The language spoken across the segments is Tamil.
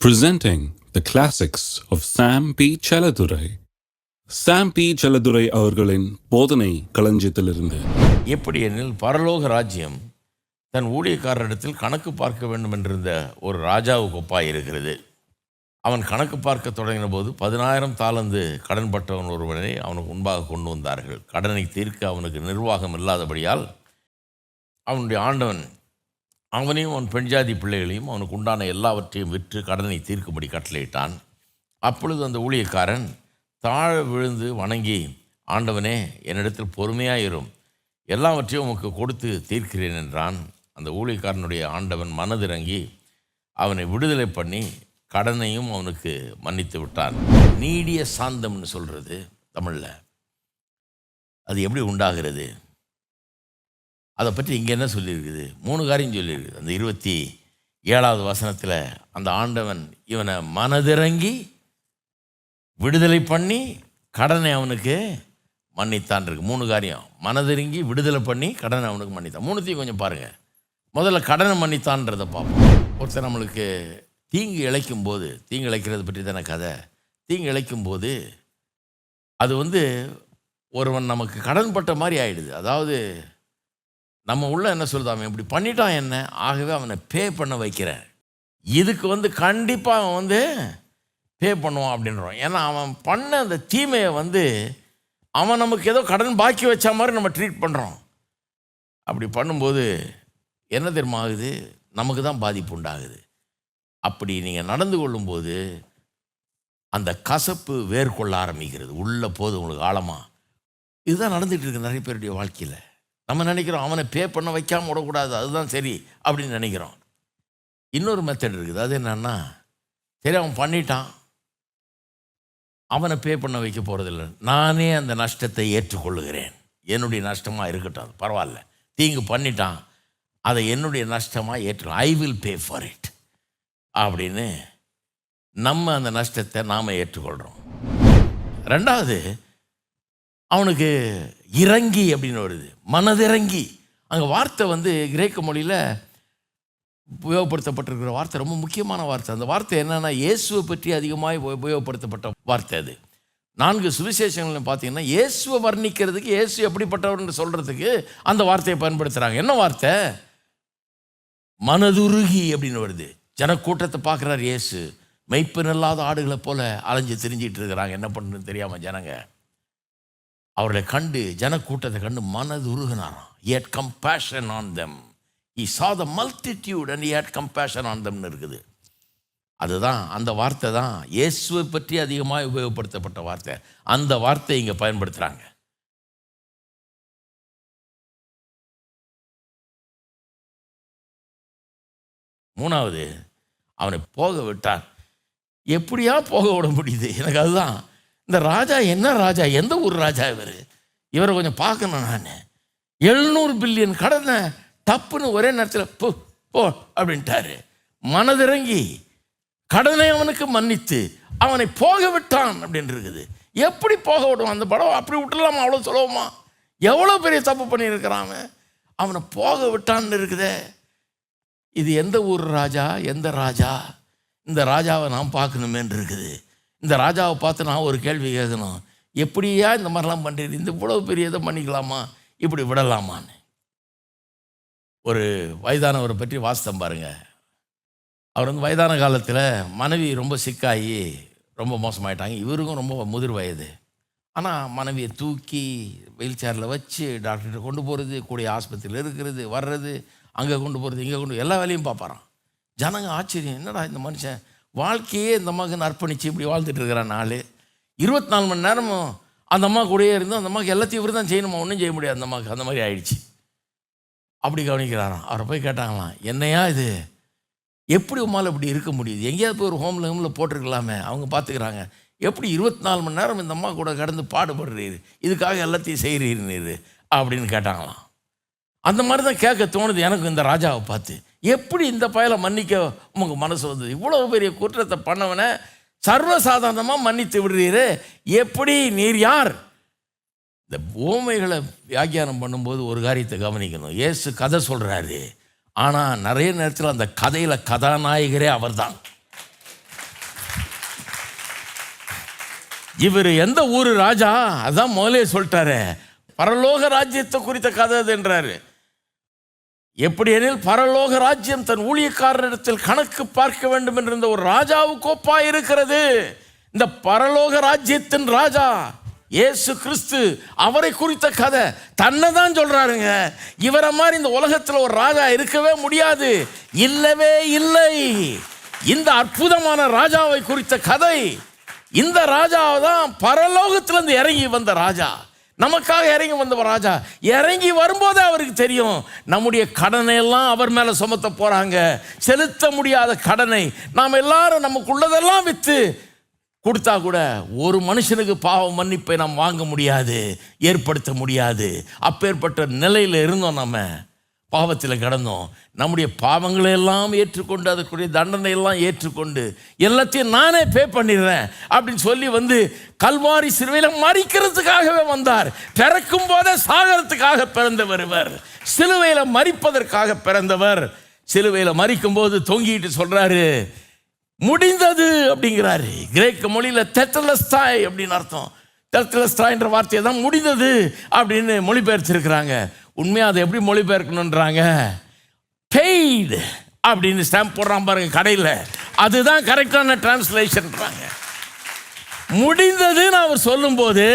Presenting the classics of Sam P. Chaladurai. Sam P. Chaladurai அவர்களின் போதனை களஞ்சியத்திலிருந்து. எப்படி எனில் பரலோக ராஜ்யம் தன் ஊழியக்காரரிடத்தில் கணக்கு பார்க்க வேண்டும் என்றிருந்த ஒரு ராஜாவுக்கு ஒப்பாய் இருக்கிறது. அவன் கணக்கு பார்க்க தொடங்கின போது 10,000 தாலந்து கடன்பட்டவன் ஒருவனை அவனுக்கு முன்பாக கொண்டு வந்தார்கள். கடனை தீர்க்க அவனுக்கு நிர்வாகம் இல்லாதபடியால் அவனுடைய ஆண்டவன் அவனையும் அவன் பெண்ஜாதி பிள்ளைகளையும் அவனுக்கு உண்டான எல்லாவற்றையும் விற்று கடனை தீர்க்கும்படி கட்டளையிட்டான். அப்பொழுது அந்த ஊழியக்காரன் தாழ விழுந்து வணங்கி, ஆண்டவனே, என்னிடத்தில் பொறுமையாயிரும், எல்லாவற்றையும் உமக்கு கொடுத்து தீர்க்கிறேன் என்றான். அந்த ஊழியக்காரனுடைய ஆண்டவன் மனதிறங்கி அவனை விடுதலை பண்ணி கடனையும் அவனுக்கு மன்னித்து விட்டான். நீடிய சாந்தம்னு சொல்கிறது தமிழில். அது எப்படி உண்டாகிறது அதை பற்றி இங்கே என்ன சொல்லியிருக்குது? 3 காரியம் சொல்லியிருக்குது. அந்த 27வது வசனத்தில் அந்த ஆண்டவன் இவனை மனதிறங்கி விடுதலை பண்ணி கடனை அவனுக்கு மன்னித்தான் இருக்கு. 3 காரியம். மனதிறங்கி விடுதலை பண்ணி கடனை அவனுக்கு மன்னித்தான். 3த்தையும் கொஞ்சம் பாருங்கள். முதல்ல கடனை மன்னித்தான்றதை பார்ப்போம். ஒருத்தர் நம்மளுக்கு தீங்கு இழைக்கும்போது, தீங்கு இழைக்கிறது பற்றி தானே கதை. தீங்கு இழைக்கும்போது அது ஒருவன் நமக்கு கடன்பட்ட மாதிரி ஆகிடுது. அதாவது நம்ம உள்ள என்ன சொல்லுது, அவன் இப்படி பண்ணிட்டான் என்ன, ஆகவே அவனை பே பண்ண வைக்கிறேன், இதுக்கு கண்டிப்பாக அவன் பே பண்ணுவான் அப்படின்றோம். ஏன்னா அவன் பண்ண அந்த தீமையை அவன் நமக்கு ஏதோ கடன் பாக்கி வச்ச மாதிரி நம்ம ட்ரீட் பண்ணுறோம். அப்படி பண்ணும்போது என்ன தெரியுமா ஆகுது? நமக்கு தான் பாதிப்பு உண்டாகுது. அப்படி நீங்கள் நடந்து கொள்ளும்போது அந்த கசப்பு வேர்கொள்ள ஆரம்பிக்கிறது உள்ளே போது உங்களுக்கு ஆழமாக. இதுதான் நடந்துகிட்டு இருக்கு நிறைய பேருடைய வாழ்க்கையில். நம்ம நினைக்கிறோம் அவனை பே பண்ண வைக்காமல் விடக்கூடாது, அதுதான் சரி அப்படின்னு நினைக்கிறோம். இன்னொரு மெத்தட் இருக்குது. அது என்னன்னா, சரி அவன் பண்ணிட்டான், அவனை பே பண்ண வைக்க போகிறதில்ல, நானே அந்த நஷ்டத்தை ஏற்றுக்கொள்ளுகிறேன், என்னுடைய நஷ்டமாக இருக்கட்டும், அது பரவாயில்ல, தீங்கு பண்ணிட்டான், அதை என்னுடைய நஷ்டமாக ஏற்று, I will pay for it அப்படின்னு நம்ம அந்த நஷ்டத்தை நாம் ஏற்றுக்கொள்கிறோம். 2வது, அவனுக்கு இறங்கி அப்படின்னு வருது, மனதிறங்கி. அங்கே வார்த்தை கிரேக்க மொழியில் உபயோகப்படுத்தப்பட்டிருக்கிற வார்த்தை ரொம்ப முக்கியமான வார்த்தை. அந்த வார்த்தை என்னென்னா, இயேசுவை பற்றி அதிகமாக உபயோகப்படுத்தப்பட்ட வார்த்தை. அது 4 சுவிசேஷங்கள்னு பார்த்தீங்கன்னா இயேசுவை வர்ணிக்கிறதுக்கு, இயேசு எப்படிப்பட்டவர்னு சொல்கிறதுக்கு அந்த வார்த்தையை பயன்படுத்துகிறாங்க. என்ன வார்த்தை? மனதுருகி அப்படின்னு வருது. ஜனக்கூட்டத்தை பார்க்குறார் இயேசு. மெய்ப்பன் இல்லாத ஆடுகளை போல் அலைஞ்சு திரிஞ்சிட்டு இருக்கிறாங்க, என்ன பண்ணுறதுன்னு தெரியாமல் ஜனங்க. அவர்களை கண்டு, ஜனக்கூட்டத்தை கண்டு மனது உருகினாராம். He had compassion on them. He saw the multitude and he had compassion on them இருக்குது. அதுதான் அந்த வார்த்தை தான் இயேசுவை பற்றி அதிகமாக உபயோகப்படுத்தப்பட்ட வார்த்தை. அந்த வார்த்தை இங்கே பயன்படுத்துகிறாங்க. மூணாவது, அவனை போக விட்டான். எப்படியா போக விட முடியுது? எனக்கு அதுதான், இந்த ராஜா என்ன ராஜா, எந்த ஊர் ராஜா இவரை கொஞ்சம் பார்க்கணும். நான் 700 பில்லியன் கடனை டப்புன்னு ஒரே நேரத்தில் போ போ அப்படின்ட்டாரு. மனதிறங்கி கடனை அவனுக்கு மன்னித்து அவனை போக விட்டான் அப்படின்னு இருக்குது. எப்படி போக விடுவான்? அந்த படம் அப்படி விட்டுலாமா? அவ்வளோ சுலபமா? எவ்வளோ பெரிய தப்பு பண்ணியிருக்கிறான் அவனை போக விட்டான்னு இருக்குதே. இது எந்த ஊர் ராஜா, எந்த ராஜா? இந்த ராஜாவை நாம் பார்க்கணுமேன்னு இருக்குது. இந்த ராஜாவை பார்த்து நான் ஒரு கேள்வி கேட்கணும், எப்படியா இந்த மாதிரிலாம் பண்ணுறது? இந்த இவ்வளவு பெரிய இதை பண்ணிக்கலாமா, இப்படி விடலாமான்னு. ஒரு வயதானவரை பற்றி வாஸ்தம் பாருங்க. அவர் வயதான காலத்தில் மனைவி ரொம்ப சிக்காகி ரொம்ப மோசமாயிட்டாங்க. இவருக்கும் ரொம்ப முதிர் வயது. ஆனால் மனைவியை தூக்கி வீல் சேரில் வச்சு டாக்டர்கிட்ட கொண்டு போகிறது, கூடிய ஆஸ்பத்திரியில் இருக்கிறது, வர்றது, அங்கே கொண்டு போகிறது, இங்கே கொண்டு, எல்லா வேலையும் பார்ப்பாராம். ஜனங்க ஆச்சரியம், என்னடா இந்த மனுஷன் வாழ்க்கையே இந்த அம்மாவுக்கு அர்ப்பணித்து இப்படி வாழ்ந்துட்டு இருக்கிறான். 24 மணி நேரமும் அந்த அம்மா கூடயே இருந்தும் அந்த அம்மாவுக்கு எல்லாத்தையும் இவர் தான் செய்யணுமா, ஒன்றும் செய்ய முடியாது அந்த அம்மாவுக்கு, அந்த மாதிரி ஆயிடுச்சு. அப்படி கவனிக்கிறாராம். அவரை போய் கேட்டாங்களாம், என்னையா இது, எப்படி உமால் இப்படி இருக்க முடியுது? எங்கேயாவது போய் ஒரு ஹோமில் போட்டிருக்கலாமே, அவங்க பார்த்துக்கிறாங்க, எப்படி 24 மணி நேரம் இந்த அம்மா கூட கடந்து பாடுபடுறீர், இதுக்காக எல்லாத்தையும் செய்கிறீர் அப்படின்னு கேட்டாங்களாம். அந்த மாதிரி தான் கேட்க தோணுது எனக்கு இந்த ராஜாவை பார்த்து. எப்படி இந்த பயலை மன்னிக்க உங்கள் மனசு வந்தது? இவ்வளோ பெரிய குற்றத்தை பண்ணவனை சர்வசாதாரணமாக மன்னித்து விடுறீரு, எப்படி, நீர் யார்? இந்த ஓமைகளை வியாக்கியானம் பண்ணும்போது ஒரு காரியத்தை கவனிக்கணும். இயேசு கதை சொல்கிறாரு, ஆனால் நிறைய நேரத்தில் அந்த கதையில் கதாநாயகரே அவர் தான். இவர் எந்த ஊர் ராஜா? அதான் முதலே சொல்லிட்டாரு, பரலோக ராஜ்யத்தை குறித்த கதை என்றாரு. எப்படி எனில் பரலோக ராஜ்யம் தன் ஊழியக்காரரிடத்தில் கணக்கு பார்க்க வேண்டும் என்ற ஒரு ராஜாவுக்கு ஒப்பா இருக்கிறது. இந்த பரலோக ராஜ்யத்தின் ராஜா இயேசு கிறிஸ்து, அவரை குறித்த கதை. தன்னை தான் சொல்றாருங்க. இவரை மாதிரி இந்த உலகத்தில் ஒரு ராஜா இருக்கவே முடியாது, இல்லவே இல்லை. இந்த அற்புதமான ராஜாவை குறித்த கதை. இந்த ராஜாவை தான் பரலோகத்திலிருந்து இறங்கி வந்த ராஜா, நமக்காக இறங்கி வந்த ராஜா. இறங்கி வரும்போதே அவருக்கு தெரியும் நம்முடைய கடனை எல்லாம் அவர் மேலே சுமத்த போறாங்க. செலுத்த முடியாத கடனை நாம் எல்லாரும் நமக்குள்ளதெல்லாம் விற்று கொடுத்தா கூட ஒரு மனுஷனுக்கு பாவ மன்னிப்பை நாம் வாங்க முடியாது, ஏற்படுத்த முடியாது. அப்பேற்பட்ட நிலையில் இருந்தோம், நம்ம பாவத்தில் கடந்தோம். நம்முடைய பாவங்களை எல்லாம் ஏற்றுக்கொண்டு அதற்குரிய தண்டனை எல்லாம் ஏற்றுக்கொண்டு எல்லாத்தையும் நானே பே பண்ணிடுறேன் அப்படின்னு சொல்லி வந்து கல்வாரி சிலுவையில் மரிக்கிறதுக்காகவே வந்தார். பிறக்கும் போதே சாகரத்துக்காக பிறந்தவர் இவர், சிலுவையில் மரிப்பதற்காக பிறந்தவர். சிலுவையில் மரிக்கும் போது தொங்கிட்டு சொல்றாரு, முடிந்தது அப்படிங்கிறாரு. கிரேக்க மொழியில் தெட்டலஸ்தாய் அப்படின்னு அர்த்தம். தெட்டலஸ்தாய் என்ற வார்த்தையை தான் முடிந்தது அப்படின்னு மொழிபெயர்த்திருக்கிறாங்க. உண்மையாக அதை எப்படி மொழிபெயர்க்கணுன்றாங்க? பெய்டு அப்படின்னு ஸ்டாம்ப் போடுறான் பாருங்க கடையில், அதுதான் கரெக்டான டிரான்ஸ்லேஷன்றாங்க. முடிந்ததுன்னு அவர் சொல்லும்போது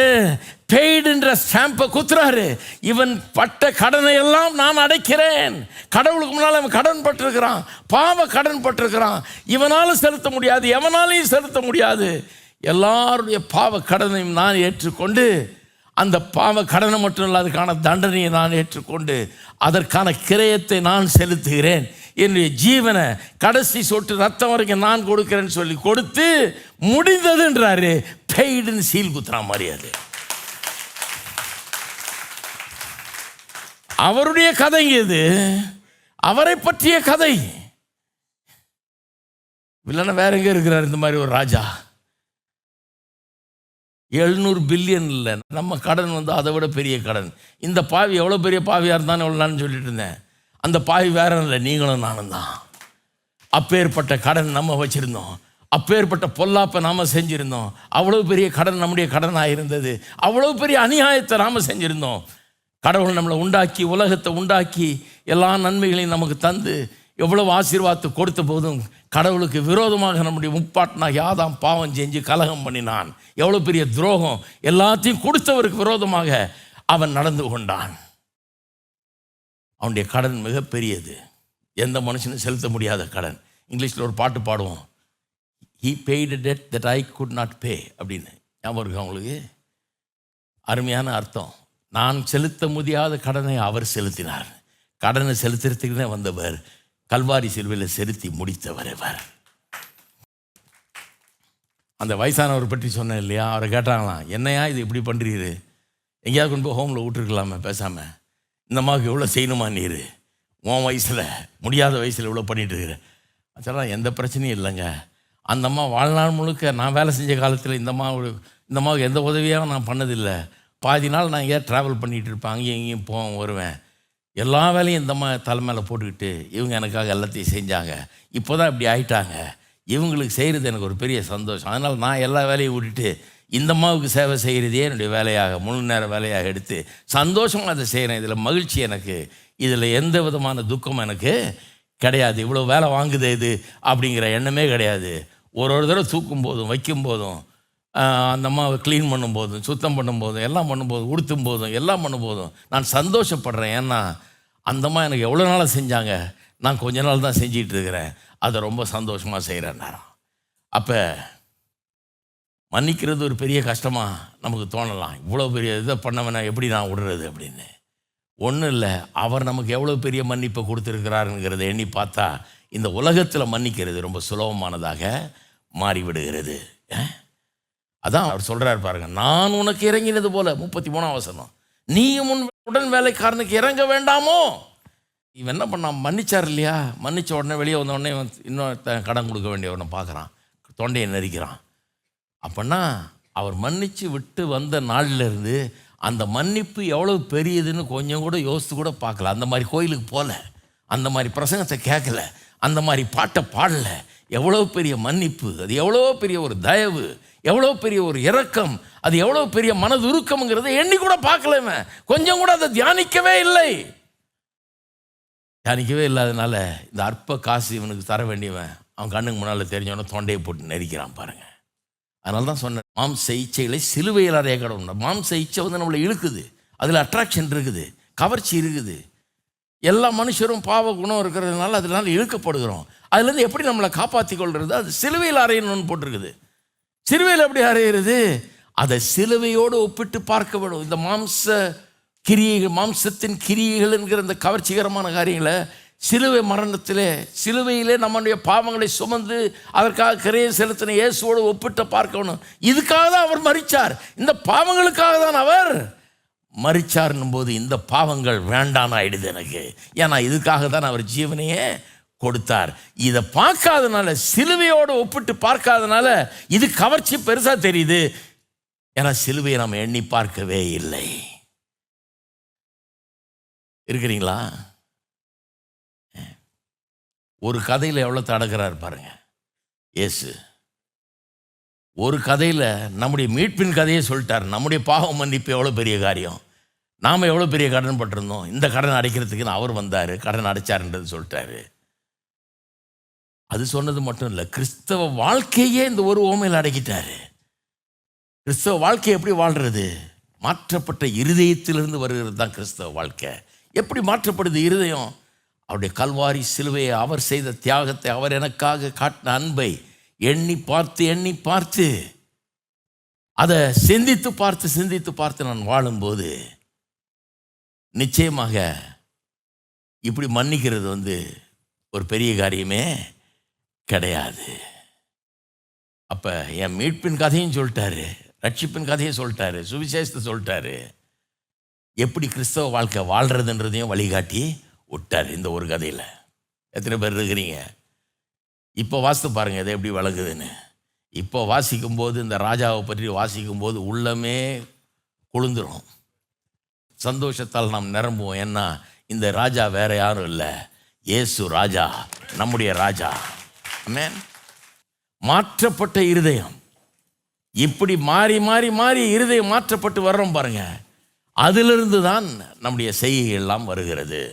பெய்டுன்ற ஸ்டாம்பை குத்துறாரு. இவன் பட்ட கடனை எல்லாம் நான் அடைக்கிறேன். கடவுளுக்கு முன்னால் அவன் கடன் பட்டிருக்கிறான், பாவ கடன் பட்டிருக்கிறான். இவனாலும் செலுத்த முடியாது, எவனாலையும் செலுத்த முடியாது. எல்லாருடைய பாவ கடனையும் நான் ஏற்றுக்கொண்டு, அந்த பாவ கடனை மட்டும் இல்லை, அதுக்கான தண்டனையை நான் ஏற்றுக்கொண்டு அதற்கான கிரயத்தை நான் செலுத்துகிறேன். என்னுடைய ஜீவனை கடைசி சொட்டு ரத்தம் வரைக்கும் நான் கொடுக்கிறேன்னு சொல்லி கொடுத்து முடிந்ததுன்றாரு. பெய்டுன்னு சீல் குத்துறா மாதிரி. அது அவருடைய கதைங்க, இது அவரை பற்றிய கதை. இல்லைன்னா வேற எங்க இருக்கிறார் இந்த மாதிரி ஒரு ராஜா? 700 பில்லியன் இல்லை, நம்ம கடன் வந்து அதை விட பெரிய கடன். இந்த பாவி எவ்வளோ பெரிய பாவியாக இருந்தான்னு எவ்வளோ நான் சொல்லிட்டு இருந்தேன். அந்த பாவி வேற இல்லை, நீங்களும் நானும் தான். அப்பேற்பட்ட கடன் நம்ம வச்சுருந்தோம், அப்பேற்பட்ட பொல்லாப்பை நாம் செஞ்சுருந்தோம். அவ்வளோ பெரிய கடன் நம்முடைய கடனாக இருந்தது. அவ்வளோ பெரிய அநியாயத்தை நாம் செஞ்சுருந்தோம். கடவுள் நம்மளை உண்டாக்கி, உலகத்தை உண்டாக்கி, எல்லா நன்மைகளையும் நமக்கு தந்து எவ்வளவு ஆசீர்வாதத்தை கொடுத்த போதும் கடவுளுக்கு விரோதமாக நம்முடைய முப்பாட்டனாக ஆதாம் பாவம் செஞ்சு கலகம் பண்ணினான். எவ்வளோ பெரிய துரோகம்! எல்லாத்தையும் கொடுத்தவருக்கு விரோதமாக அவன் நடந்து கொண்டான். அவனுடைய கடன் மிகப்பெரியது, எந்த மனுஷனும் செலுத்த முடியாத கடன். இங்கிலீஷில் ஒரு பாட்டு பாடுவோம், he paid a debt that I could not pay அப்படின்னு. ஞாபகம் இருக்கு அவங்களுக்கு? அருமையான அர்த்தம். நான் செலுத்த முடியாத கடனை அவர் செலுத்தினார். கடனை செலுத்துறதுக்குன்னே வந்தவர், கல்வாரி சிலுவையில் செலுத்தி முடித்தவர் இவர். அந்த வயசானவர் பற்றி சொன்னேன் இல்லையா? அவரை கேட்டாங்களாம், என்னையா இது இப்படி பண்ணுறீரு? எங்கேயாவது கொண்டு போய் ஹோமில் விட்டுருக்கலாமே பேசாமல். இந்த அம்மாவுக்கு எவ்வளோ செய்யணுமா நீர்? உன் வயசில், முடியாத வயசில் இவ்வளோ பண்ணிட்டு இருக்கிற. அதெல்லாம் எந்த பிரச்சனையும் இல்லைங்க. அந்த அம்மா வாழ்நாள் முழுக்க, நான் வேலை செஞ்ச காலத்தில் இந்த அம்மாவுக்கு எந்த உதவியாகவும் நான் பண்ணதில்லை. பாதி நாள் நான் எங்கேயா ட்ராவல் பண்ணிகிட்டு இருப்பேன், அங்கேயும் இங்கேயும் போவேன் வருவேன். எல்லா வேலையும் இந்த அம்மா தலைமையில் போட்டுக்கிட்டு இவங்க எனக்காக எல்லாத்தையும் செஞ்சாங்க. இப்போ தான் இப்படி ஆயிட்டாங்க. இவங்களுக்கு செய்கிறது எனக்கு ஒரு பெரிய சந்தோஷம். அதனால் நான் எல்லா வேலையும் விட்டுட்டு இந்த அம்மாவுக்கு சேவை செய்கிறதே என்னுடைய வேலையாக, முழு நேர வேலையாக எடுத்து சந்தோஷமாக அதை செய்கிறேன். இதில் மகிழ்ச்சி எனக்கு, இதில் எந்த விதமான துக்கம் எனக்கு கிடையாது. இவ்வளோ வேலை வாங்குது இது அப்படிங்கிற எண்ணமே கிடையாது. ஒரு தடவை தூக்கும் போதும், வைக்கும் போதும், அந்த அம்மாவை க்ளீன் பண்ணும்போதும், சுத்தம் பண்ணும்போதும், எல்லாம் பண்ணும்போதும், உடுத்தும் போதும், எல்லாம் பண்ணும்போதும் நான் சந்தோஷப்படுறேன். ஏன்னா அந்த அம்மா எனக்கு எவ்வளோ நாளாக செஞ்சாங்க, நான் கொஞ்ச நாள் தான் செஞ்சிகிட்டு இருக்கிறேன். அதை ரொம்ப சந்தோஷமாக செய்கிறேன். அப்போ மன்னிக்கிறது ஒரு பெரிய கஷ்டமாக நமக்கு தோணலாம். இவ்வளோ பெரிய இதை பண்ணவனை எப்படி நான் விடுறது அப்படின்னு. ஒன்றும் இல்லை, அவர் நமக்கு எவ்வளோ பெரிய மன்னிப்பை கொடுத்துருக்கிறாருங்கிறத எண்ணி பார்த்தா இந்த உலகத்தில் மன்னிக்கிறது ரொம்ப சுலபமானதாக மாறிவிடுகிறது. அதான் அவர் சொல்கிறார் பாருங்க, நான் உனக்கு இறங்கினது போல, 33ஆம் வசனம், நீயும் உன் உடன் வேலைக்காரனுக்கு இறங்க வேண்டாமோ? இவன் என்ன பண்ணான்? மன்னிச்சார் இல்லையா? மன்னிச்ச உடனே வெளியே வந்த உடனே இன்னும் கடன் கொடுக்க வேண்டியவனை பார்க்குறான், தொண்டையை நெரிக்கிறான். அப்படின்னா அவர் மன்னித்து விட்டு வந்த நாளிலிருந்து அந்த மன்னிப்பு எவ்வளோ பெரியதுன்னு கொஞ்சம் கூட யோசித்து கூட பார்க்கல. அந்த மாதிரி கோயிலுக்கு போகல, அந்த மாதிரி பிரசங்கத்தை கேட்கல, அந்த மாதிரி பாட்டை பாடலை. எவ்வளோ பெரிய மன்னிப்பு, அது எவ்வளோ பெரிய ஒரு தயவு, எவ்வளோ பெரிய ஒரு இரக்கம், அது எவ்வளோ பெரிய மனதுருக்கம்ங்கிறத எண்ணி கூட பார்க்கலமே, கொஞ்சம் கூட அதை தியானிக்கவே இல்லை. தியானிக்கவே இல்லாதனால இந்த அற்ப காசு இவனுக்கு தர வேண்டியவன் அவன் கண்ணுக்கு முன்னால் தெரிஞ்சவன தொண்டையை போட்டு நெரிக்கிறான் பாருங்க. அதனால தான் சொன்னேன், மாம்ச இச்சைகளை சிலுவையில் அறைய கடவுள். மாம்ச இச்சை வந்து நம்மளை இழுக்குது, அதில் அட்ராக்ஷன் இருக்குது, கவர்ச்சி இருக்குது. எல்லா மனுஷரும் பாவ குணம் இருக்கிறதுனால அதனால இழுக்கப்படுகிறோம். அதுலேருந்து எப்படி நம்மளை காப்பாற்றி கொள்வது? அது சிலுவையில் அறையணும்னு போட்டிருக்குது. சிலுவையில் எப்படி அறையிறது? அதை சிலுவையோடு ஒப்பிட்டு பார்க்க வேண்டும். இந்த கிரியைகள், மாம்சத்தின் கிரியைகள் என்கிற இந்த கவர்ச்சிகரமான காரியங்களை சிலுவை மரணத்திலே, சிலுவையிலே நம்முடைய பாவங்களை சுமந்து அதற்காக கிரையை செலுத்தின இயேசுவோடு ஒப்பிட்டு பார்க்கணும். இதுக்காக தான் அவர் மரித்தார், இந்த பாவங்களுக்காக தான் அவர் மரிச்சார்னும் போது இந்த பாவங்கள் வேண்டான்னு ஆயிடுது எனக்கு. ஏன்னா இதுக்காக தான் அவர் ஜீவனையே கொடுத்தார். இதை பார்க்காதனால, சிலுவையோடு ஒப்பிட்டு பார்க்காதனால இது கவர்ச்சி பெருசா தெரியுது. ஏன்னா சிலுவையை நம்ம எண்ணி பார்க்கவே இல்லை. இருக்கிறீங்களா? ஒரு கதையில் எவ்வளோ தடக்கிறார் பாருங்க இயேசு. ஒரு கதையில் நம்முடைய மீட்பின் கதையை சொல்லிட்டார். நம்முடைய பாவ மன்னிப்பு எவ்வளோ பெரிய காரியம், நாம் எவ்வளோ பெரிய கடன் பட்டிருந்தோம், இந்த கடன் அடைக்கிறதுக்குன்னு அவர் வந்தார், கடன் அடைச்சாருன்றது சொல்லிட்டாரு. அது சொன்னது மட்டும் இல்லை, கிறிஸ்தவ வாழ்க்கையே இந்த ஒரு ஓமையில் அடக்கிட்டாரு. கிறிஸ்தவ வாழ்க்கை எப்படி வாழ்கிறது? மாற்றப்பட்ட இருதயத்திலிருந்து வருகிறது தான் கிறிஸ்தவ வாழ்க்கை. எப்படி மாற்றப்படுது இருதயம்? அவருடைய கல்வாரி சிலுவையை, அவர் செய்த தியாகத்தை, அவர் எனக்காக காட்டின அன்பை எண்ணி பார்த்து அதை சிந்தித்து பார்த்து நான் வாழும்போது நிச்சயமாக இப்படி மன்னிக்கிறது வந்து ஒரு பெரிய காரியமே கிடையாது. அப்போ என் மீட்பின் கதையும் சொல்லிட்டாரு, ரட்சிப்பின் கதையை சொல்லிட்டாரு, சுவிசேஷத்தை சொல்லிட்டாரு, எப்படி கிறிஸ்தவ வாழ்க்கை வாழ்கிறதுன்றதையும் வழிகாட்டி விட்டார் இந்த ஒரு கதையில். எத்தனை பேர் இருக்கிறீங்க? இப்போ வாசித்து பாருங்கள் இதை எப்படி வழங்குதுன்னு. இப்போ வாசிக்கும்போது, இந்த ராஜாவை பற்றி வாசிக்கும்போது உள்ளமே குளிந்துரும், சந்தோஷத்தால் நாம் நிரம்புவோம். ஏன்னா இந்த ராஜா வேற யாரும் இல்லை, இயேசு ராஜா, நம்முடைய ராஜா. ஆமென். மாற்றப்பட்ட இருதயம், இப்படி மாறி இருதயம் மாற்றப்பட்டு வர்றோம் பாருங்க, அதிலிருந்து தான் நம்முடைய செய்கைகள் எல்லாம் வருகிறது.